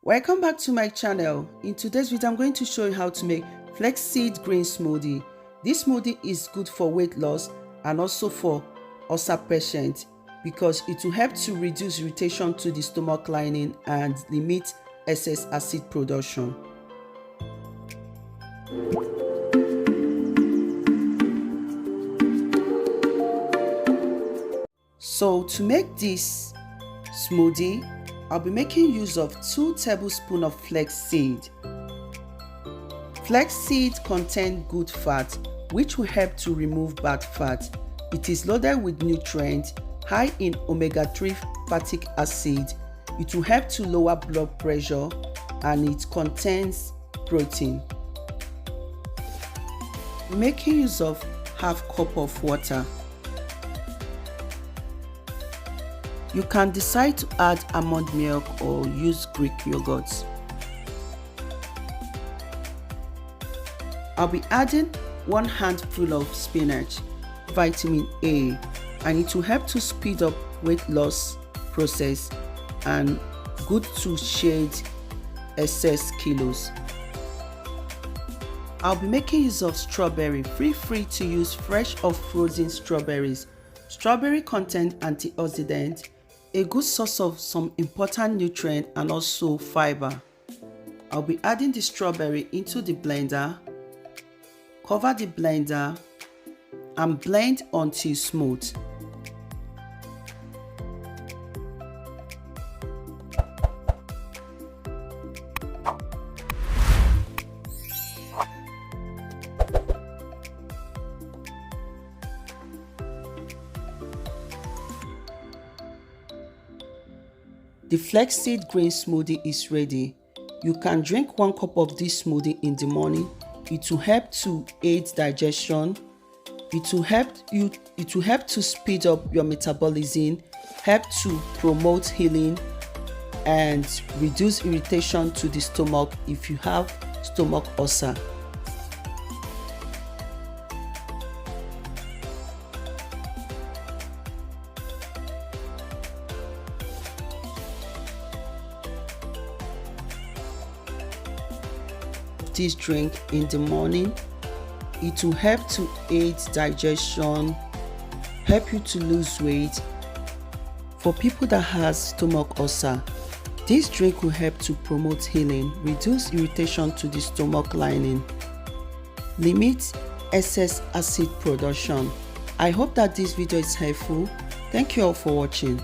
Welcome back to my channel. In today's video, I'm going to show you how to make Flaxseed Green Smoothie. This smoothie is good for weight loss and also for ulcer patients because it will help to reduce irritation to the stomach lining and limit excess acid production. So to make this smoothie, I'll be making use of 2 tablespoons of flaxseed. Flaxseed contains good fat, which will help to remove bad fat. It is loaded with nutrients, high in omega-3 fatty acid. It will help to lower blood pressure, and it contains protein. I'm making use of half cup of water. You can decide to add almond milk or use Greek yogurt. I'll be adding 1 handful of spinach, vitamin A, and it will help to speed up weight loss process and good to shed excess kilos. I'll be making use of strawberry. Feel free to use fresh or frozen strawberries. Strawberry contains antioxidants, a good source of some important nutrients and also fiber. I'll be adding the strawberry into the blender. Cover the blender and blend until smooth. The Flaxseed Green Smoothie is ready. You can drink 1 cup of this smoothie in the morning. It will help to aid digestion. It will help to speed up your metabolism, help to promote healing, and reduce irritation to the stomach if you have stomach ulcer. This drink in the morning, it will help to aid digestion, help you to lose weight. For people that has stomach ulcer, this drink will help to promote healing, reduce irritation to the stomach lining, limit excess acid production. I hope that this video is helpful. Thank you all for watching.